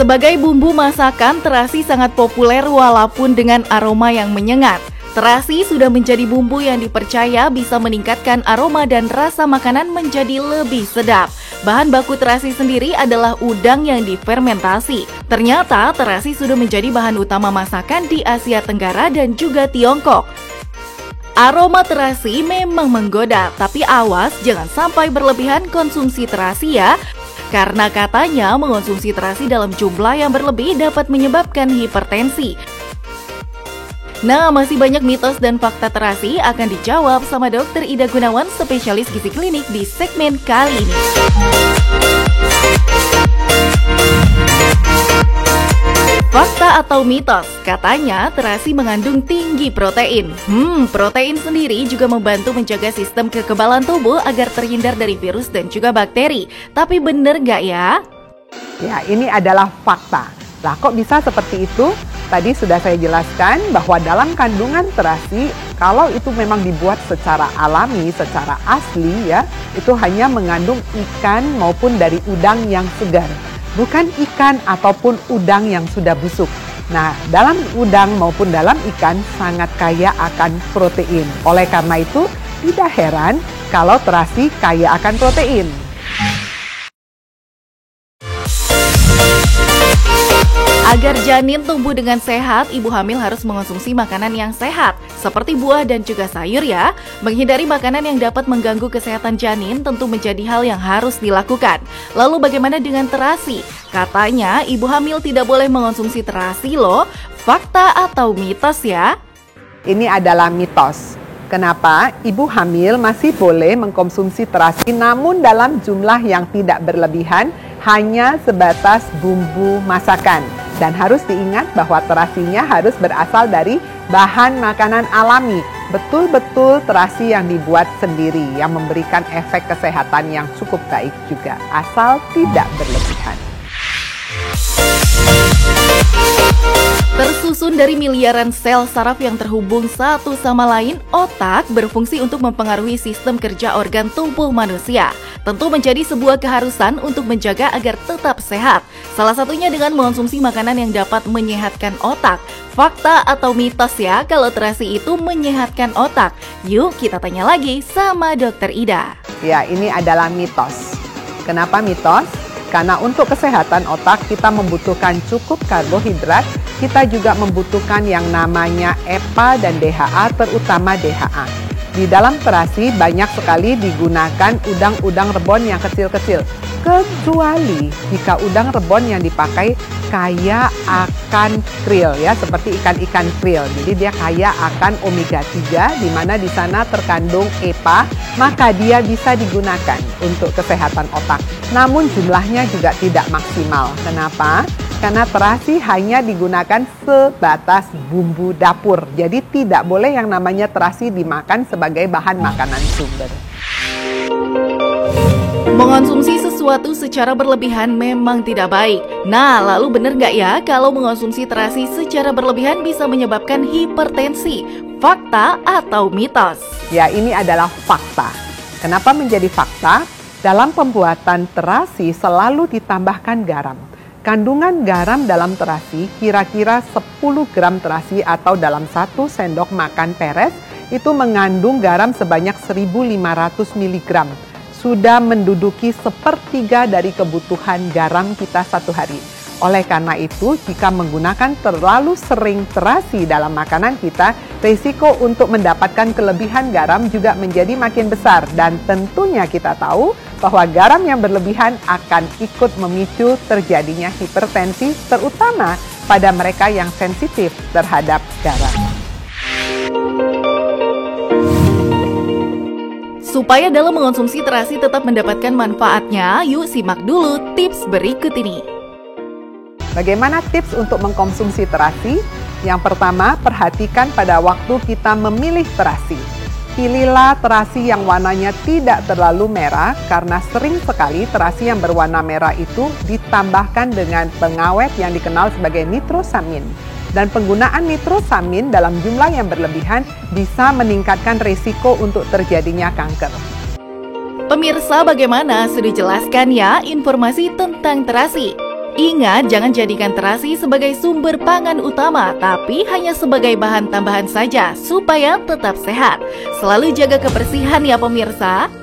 Sebagai bumbu masakan, terasi sangat populer walaupun dengan aroma yang menyengat. Terasi sudah menjadi bumbu yang dipercaya bisa meningkatkan aroma dan rasa makanan menjadi lebih sedap. Bahan baku terasi sendiri adalah udang yang difermentasi. Ternyata terasi sudah menjadi bahan utama masakan di Asia Tenggara dan juga Tiongkok. Aroma terasi memang menggoda, tapi awas jangan sampai berlebihan konsumsi terasi ya. Karena katanya mengonsumsi terasi dalam jumlah yang berlebih dapat menyebabkan hipertensi. Nah, masih banyak mitos dan fakta terasi akan dijawab sama Dr. Ida Gunawan, spesialis gizi klinik di segmen kali ini. Fakta atau mitos? Katanya terasi mengandung tinggi protein. Protein sendiri juga membantu menjaga sistem kekebalan tubuh agar terhindar dari virus dan juga bakteri. Tapi bener nggak ya? Ya, ini adalah fakta. Lah, kok bisa seperti itu? Tadi sudah saya jelaskan bahwa dalam kandungan terasi, kalau itu memang dibuat secara alami, secara asli ya, itu hanya mengandung ikan maupun dari udang yang segar. Bukan ikan ataupun udang yang sudah busuk. Nah, dalam udang maupun dalam ikan sangat kaya akan protein. Oleh karena itu, tidak heran kalau terasi kaya akan protein. Agar janin tumbuh dengan sehat, ibu hamil harus mengonsumsi makanan yang sehat, seperti buah dan juga sayur ya. Menghindari makanan yang dapat mengganggu kesehatan janin tentu menjadi hal yang harus dilakukan. Lalu bagaimana dengan terasi? Katanya ibu hamil tidak boleh mengonsumsi terasi loh. Fakta atau mitos ya? Ini adalah mitos. Kenapa? Ibu hamil masih boleh mengkonsumsi terasi namun dalam jumlah yang tidak berlebihan, hanya sebatas bumbu masakan. Dan harus diingat bahwa terasinya harus berasal dari bahan makanan alami. Betul-betul terasi yang dibuat sendiri yang memberikan efek kesehatan yang cukup baik juga, asal tidak berlebihan. Tersusun dari miliaran sel saraf yang terhubung satu sama lain, otak berfungsi untuk mempengaruhi sistem kerja organ tubuh manusia. Tentu menjadi sebuah keharusan untuk menjaga agar tetap sehat. Salah satunya dengan mengonsumsi makanan yang dapat menyehatkan otak. Fakta atau mitos ya kalau terasi itu menyehatkan otak? Yuk kita tanya lagi sama Dr. Ida. Ya, ini adalah mitos. Kenapa mitos? Karena untuk kesehatan otak kita membutuhkan cukup karbohidrat, kita juga membutuhkan yang namanya EPA dan DHA, terutama DHA. Di dalam terasi banyak sekali digunakan udang-udang rebon yang kecil-kecil, kecuali jika udang rebon yang dipakai kaya akan krill ya, seperti ikan-ikan krill. Jadi dia kaya akan omega 3 di mana di sana terkandung EPA, maka dia bisa digunakan untuk kesehatan otak. Namun jumlahnya juga tidak maksimal. Kenapa? Karena terasi hanya digunakan sebatas bumbu dapur. Jadi tidak boleh yang namanya terasi dimakan sebagai bahan makanan sumber. Mengonsumsi sesuatu secara berlebihan memang tidak baik. Nah, lalu benar nggak ya kalau mengonsumsi terasi secara berlebihan bisa menyebabkan hipertensi? Fakta atau mitos? Ya, ini adalah fakta. Kenapa menjadi fakta? Dalam pembuatan terasi selalu ditambahkan garam. Kandungan garam dalam terasi kira-kira 10 gram terasi atau dalam 1 sendok makan peres itu mengandung garam sebanyak 1.500 mg. Sudah menduduki 1/3 dari kebutuhan garam kita satu hari. Oleh karena itu, jika menggunakan terlalu sering terasi dalam makanan kita, risiko untuk mendapatkan kelebihan garam juga menjadi makin besar. Dan tentunya kita tahu bahwa garam yang berlebihan akan ikut memicu terjadinya hipertensi, terutama pada mereka yang sensitif terhadap garam. Supaya dalam mengonsumsi terasi tetap mendapatkan manfaatnya, yuk simak dulu tips berikut ini. Bagaimana tips untuk mengkonsumsi terasi? Yang pertama, perhatikan pada waktu kita memilih terasi. Pilihlah terasi yang warnanya tidak terlalu merah karena sering sekali terasi yang berwarna merah itu ditambahkan dengan pengawet yang dikenal sebagai nitrosamin. Dan penggunaan nitrosamin dalam jumlah yang berlebihan bisa meningkatkan risiko untuk terjadinya kanker. Pemirsa, bagaimana? Sudah jelaskan ya informasi tentang terasi. Ingat, jangan jadikan terasi sebagai sumber pangan utama, tapi hanya sebagai bahan tambahan saja supaya tetap sehat. Selalu jaga kebersihan ya pemirsa.